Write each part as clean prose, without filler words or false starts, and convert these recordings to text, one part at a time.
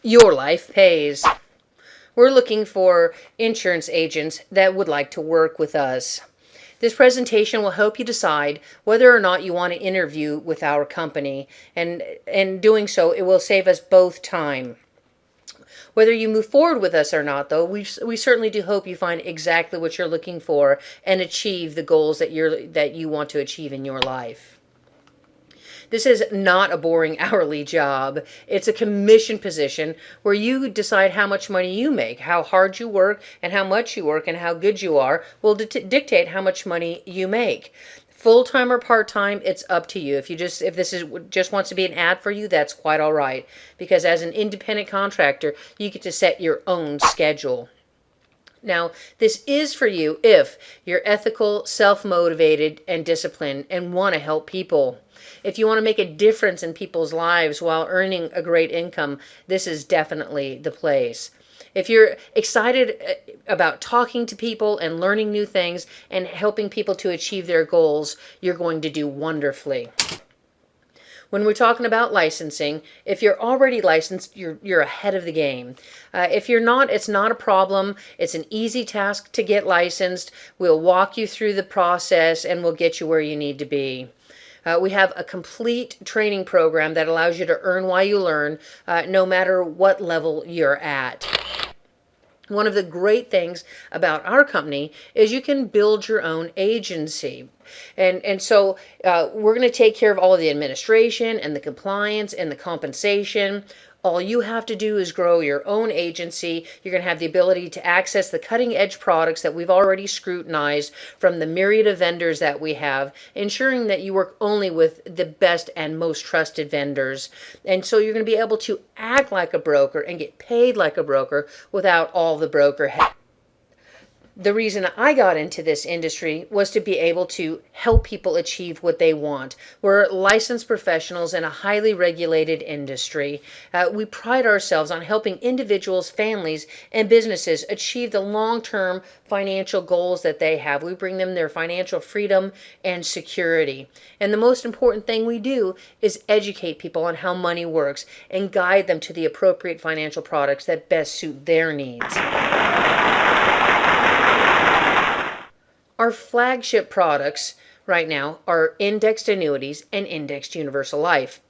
Your life pays. We're looking for insurance agents that would like to work with us. This presentation will help you decide whether or not you want to interview with our company, and in doing so, it will save us both time. Whether you move forward with us or not, though, we certainly do hope you find exactly what you're looking for and achieve the goals that you want to achieve in your life. This is not a boring hourly job. It's a commission position where you decide how much money you make. How hard you work and how much you work and how good you are will dictate how much money you make. Full-time or part-time, it's up to you. If this is just wants to be an ad for you, that's quite all right. Because as an independent contractor, you get to set your own schedule. Now, this is for you if you're ethical, self-motivated, and disciplined and want to help people. If you want to make a difference in people's lives while earning a great income, this is definitely the place. If you're excited about talking to people and learning new things and helping people to achieve their goals, you're going to do wonderfully. When we're talking about licensing, if you're already licensed, you're ahead of the game. If you're not, it's not a problem. It's an easy task to get licensed. We'll walk you through the process and we'll get you where you need to be. We have a complete training program that allows you to earn while you learn, no matter what level you're at. One of the great things about our company is you can build your own agency. And so we're going to take care of all of the administration and the compliance and the compensation. All you have to do is grow your own agency. You're going to have the ability to access the cutting edge products that we've already scrutinized from the myriad of vendors that we have, ensuring that you work only with the best and most trusted vendors. And so you're going to be able to act like a broker and get paid like a broker without all the broker The reason I got into this industry was to be able to help people achieve what they want. We're licensed professionals in a highly regulated industry. We pride ourselves on helping individuals, families, and businesses achieve the long-term financial goals that they have. We bring them their financial freedom and security. And the most important thing we do is educate people on how money works and guide them to the appropriate financial products that best suit their needs. Our flagship products right now are indexed annuities and indexed universal life.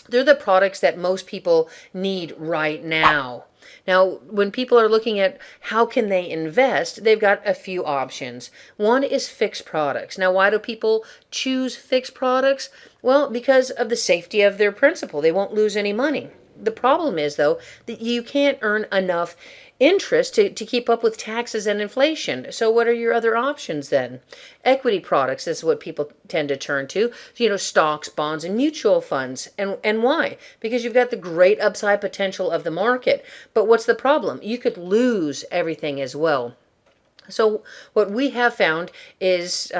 They're the products that most people need right now. Now, when people are looking at how can they invest, they've got a few options. One is fixed products. Now, why do people choose fixed products? Well, because of the safety of their principal. They won't lose any money. The problem is, though, that you can't earn enough interest to keep up with taxes and inflation. So what are your other options then? Equity products is what people tend to turn to. Stocks, bonds, and mutual funds. And why? Because you've got the great upside potential of the market. But what's the problem? You could lose everything as well. So what we have found is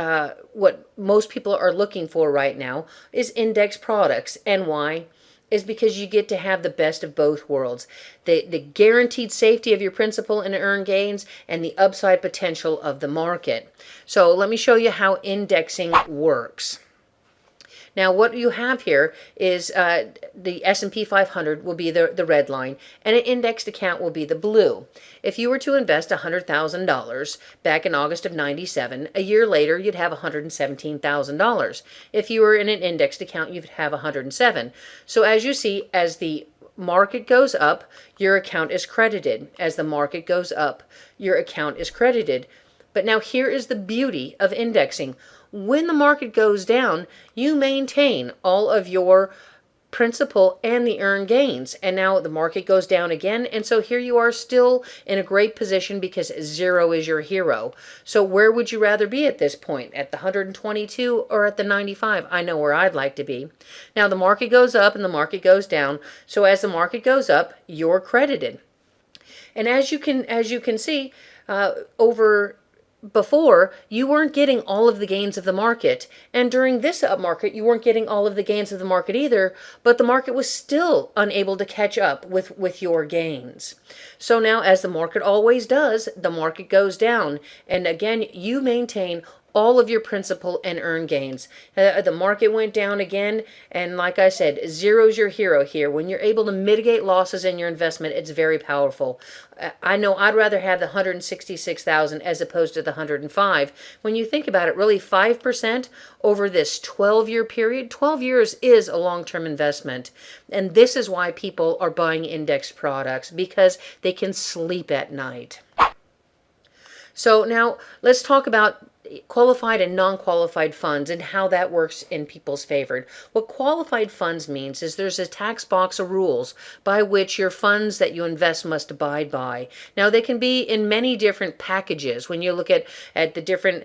what most people are looking for right now is index products. And why? Is because you get to have the best of both worlds. The guaranteed safety of your principal and earned gains and the upside potential of the market. So let me show you how indexing works. Now what you have here is the S&P 500 will be the red line and an indexed account will be the blue. If you were to invest $100,000 back in August of 97, a year later you'd have $117,000. If you were in an indexed account, you'd have 107. So as you see, as the market goes up, your account is credited. As the market goes up, your account is credited. But now here is the beauty of indexing. When the market goes down, you maintain all of your principal and the earned gains. And now the market goes down again. And so here you are still in a great position because zero is your hero. So where would you rather be at this point? At the 122 or at the 95? I know where I'd like to be. Now the market goes up and the market goes down. So as the market goes up, you're credited. And as you can see, before, you weren't getting all of the gains of the market. And during this up market, you weren't getting all of the gains of the market either, but the market was still unable to catch up with your gains. So now, as the market always does, the market goes down. And again, you maintain all of your principal and earn gains. The market went down again, and like I said, zero's your hero here. When you're able to mitigate losses in your investment, it's very powerful. I know I'd rather have the 166,000 as opposed to the 105. When you think about it, really 5% over this 12-year period, 12 years is a long-term investment. And this is why people are buying index products, because they can sleep at night. So now let's talk about qualified and non-qualified funds and how that works in people's favor. What qualified funds means is there's a tax box of rules by which your funds that you invest must abide by. Now they can be in many different packages when you look at the different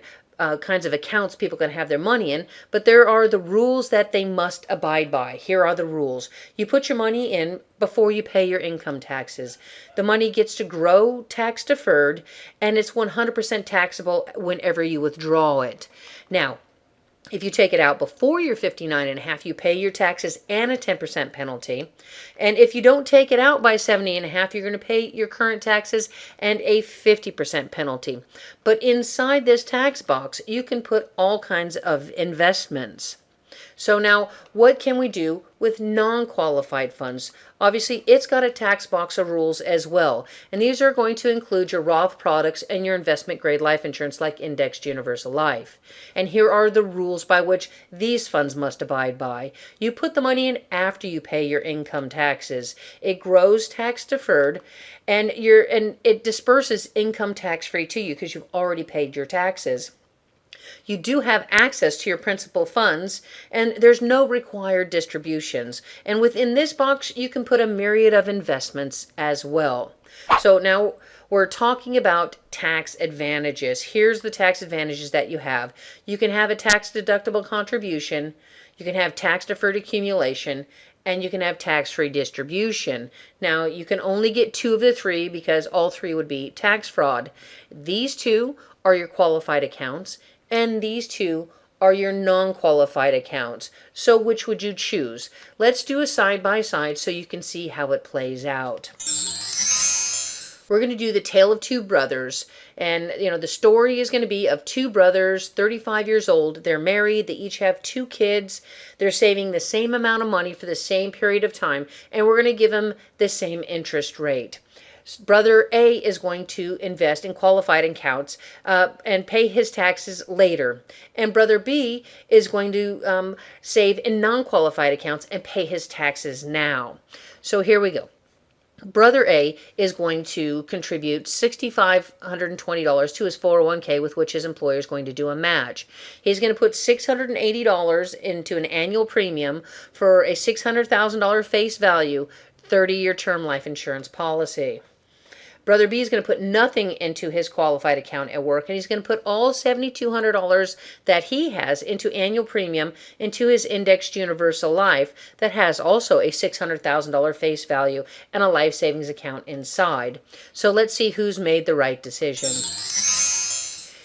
kinds of accounts people can have their money in, but there are the rules that they must abide by. Here are the rules. You put your money in before you pay your income taxes. The money gets to grow tax deferred, and it's 100% taxable whenever you withdraw it. Now, if you take it out before you're 59 and a half, you pay your taxes and a 10% penalty. And if you don't take it out by 70 and a half, you're going to pay your current taxes and a 50% penalty. But inside this tax box, you can put all kinds of investments. So now, what can we do with non-qualified funds? Obviously, it's got a tax box of rules as well. And these are going to include your Roth products and your investment-grade life insurance like Indexed Universal Life. And here are the rules by which these funds must abide by. You put the money in after you pay your income taxes. It grows tax deferred, and it disperses income tax-free to you because you've already paid your taxes. You do have access to your principal funds, and there's no required distributions. And within this box, you can put a myriad of investments as well. So now we're talking about tax advantages. Here's the tax advantages that you have. You can have a tax-deductible contribution, you can have tax-deferred accumulation, and you can have tax-free distribution. Now, you can only get 2 of the 3 because all 3 would be tax fraud. These 2 are your qualified accounts, and these 2 are your non-qualified accounts. So which would you choose? Let's do a side-by-side so you can see how it plays out. We're going to do the tale of 2 brothers. And, the story is going to be of 2 brothers, 35 years old. They're married. They each have 2 kids. They're saving the same amount of money for the same period of time. And we're going to give them the same interest rate. Brother A is going to invest in qualified accounts and pay his taxes later. And Brother B is going to save in non-qualified accounts and pay his taxes now. So here we go. Brother A is going to contribute $6,520 to his 401k with which his employer is going to do a match. He's going to put $680 into an annual premium for a $600,000 face value 30-year term life insurance policy. Brother B is going to put nothing into his qualified account at work, and he's going to put all $7,200 that he has into annual premium into his Indexed Universal Life that has also a $600,000 face value and a life savings account inside. So let's see who's made the right decision.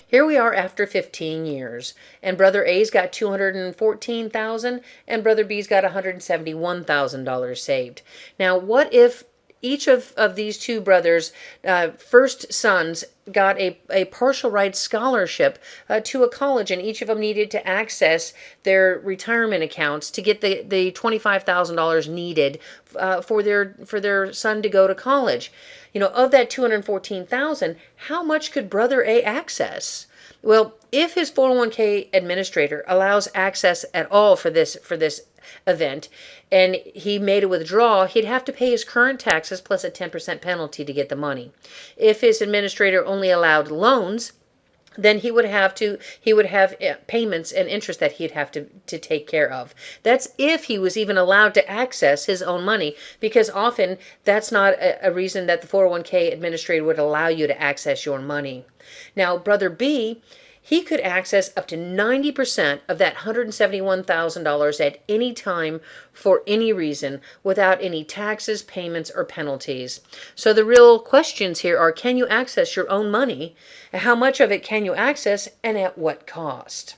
Here we are after 15 years, and Brother A's got $214,000 and Brother B's got $171,000 saved. Now, what if each of these 2 brothers' first sons got a partial right scholarship to a college, and each of them needed to access their retirement accounts to get the $25,000 needed for their son to go to college? Of that $214,000, how much could Brother A access? Well, if his 401k administrator allows access at all for this event, and he made a withdrawal, he'd have to pay his current taxes plus a 10% penalty to get the money. If his administrator only allowed loans, then he would have payments and interest that he'd have to take care of. That's if he was even allowed to access his own money, because often that's not a reason that the 401k administrator would allow you to access your money. Now, Brother B, he could access up to 90% of that $171,000 at any time for any reason without any taxes, payments, or penalties. So the real questions here are, can you access your own money? How much of it can you access, and at what cost?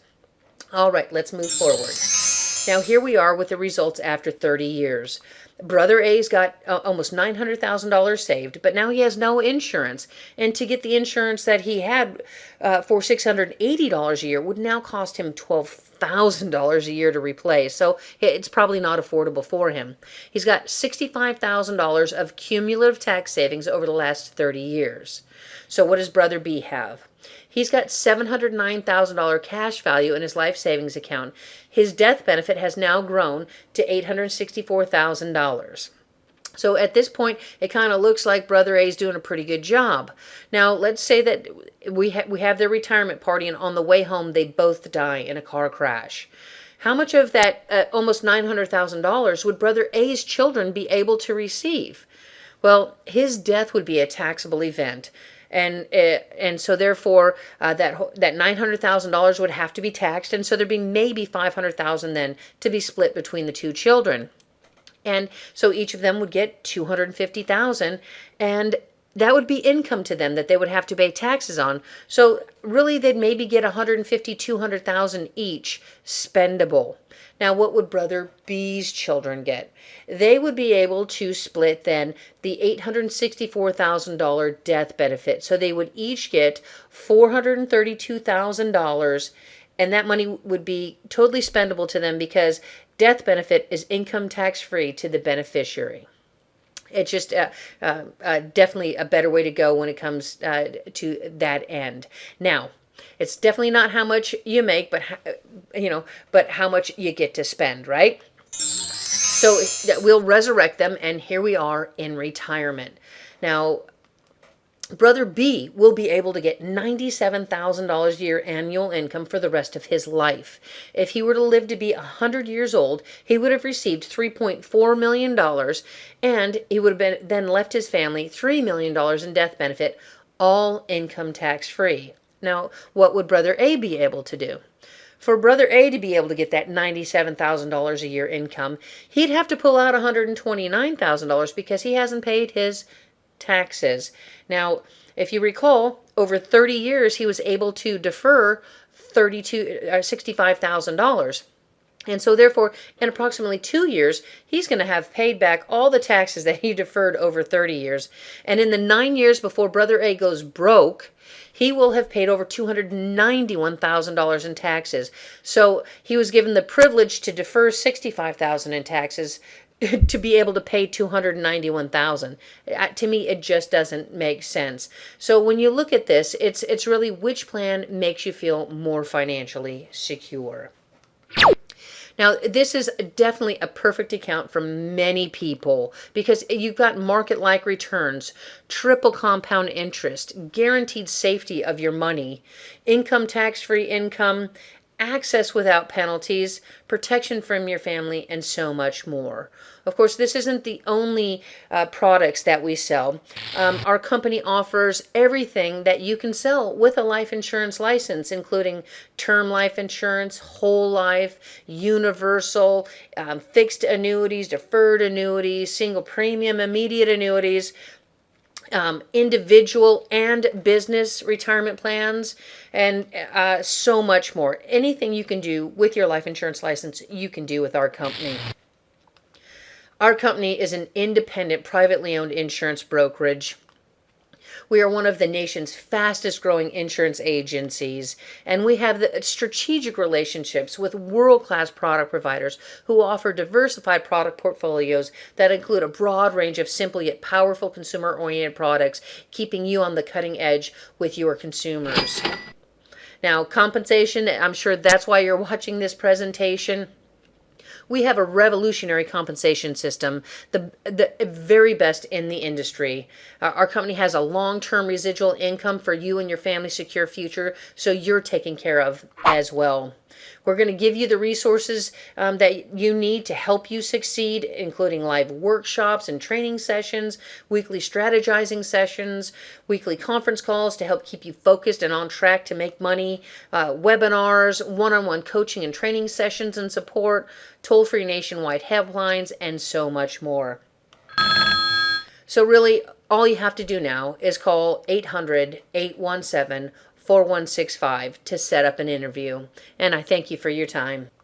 All right, let's move forward. Now here we are with the results after 30 years. Brother A's got almost $900,000 saved, but now he has no insurance. And to get the insurance that he had for $680 a year would now cost him $12,000 a year to replace. So it's probably not affordable for him. He's got $65,000 of cumulative tax savings over the last 30 years. So what does Brother B have? He's got $709,000 cash value in his life savings account. His death benefit has now grown to $864,000. So at this point, it kind of looks like Brother A is doing a pretty good job. Now, let's say that we have their retirement party, and on the way home, they both die in a car crash. How much of that almost $900,000 would Brother A's children be able to receive? Well, his death would be a taxable event. And so therefore that $900,000 would have to be taxed, and so there'd be maybe $500,000 then to be split between the two children, and so each of them would get $250,000, and that would be income to them that they would have to pay taxes on. So really, they'd maybe get $150,000, $200,000 each spendable. Now, what would Brother B's children get? They would be able to split then the $864,000 death benefit. So they would each get $432,000, and that money would be totally spendable to them because death benefit is income tax free to the beneficiary. It's just definitely a better way to go when it comes to that end. Now, it's definitely not how much you make, but but how much you get to spend, right? So we'll resurrect them, and here we are in retirement. Now, Brother B will be able to get $97,000 a year annual income for the rest of his life. If he were to live to be 100 years old, he would have received $3.4 million, and he would have then left his family $3 million in death benefit, all income tax free. Now, what would Brother A be able to do? For Brother A to be able to get that $97,000 a year income, he'd have to pull out $129,000 because he hasn't paid his taxes. Now, if you recall, over 30 years, he was able to defer $65,000. And so therefore, in approximately 2 years, he's going to have paid back all the taxes that he deferred over 30 years. And in the 9 years before Brother A goes broke, he will have paid over $291,000 in taxes. So he was given the privilege to defer $65,000 in taxes to be able to pay $291,000. To me, it just doesn't make sense. So when you look at this, it's really which plan makes you feel more financially secure. Now, this is definitely a perfect account for many people because you've got market-like returns, triple compound interest, guaranteed safety of your money, income tax-free income, access without penalties, protection from your family, and so much more. Of course, this isn't the only products that we sell. Our company offers everything that you can sell with a life insurance license, including term life insurance, whole life, universal, fixed annuities, deferred annuities, single premium, immediate annuities, individual and business retirement plans, and so much more. Anything you can do with your life insurance license, you can do with our company. Our company is an independent, privately owned insurance brokerage. We are one of the nation's fastest growing insurance agencies, and we have the strategic relationships with world-class product providers who offer diversified product portfolios that include a broad range of simple yet powerful consumer-oriented products, keeping you on the cutting edge with your consumers. Now, compensation, I'm sure that's why you're watching this presentation. We have a revolutionary compensation system, the very best in the industry. Our company has a long-term residual income for you and your family's secure future, so you're taken care of as well. We're going to give you the resources that you need to help you succeed, including live workshops and training sessions, weekly strategizing sessions, weekly conference calls to help keep you focused and on track to make money, webinars, one-on-one coaching and training sessions and support, toll-free nationwide helplines, and so much more. So really, all you have to do now is call 800-817-4165 to set up an interview. And I thank you for your time.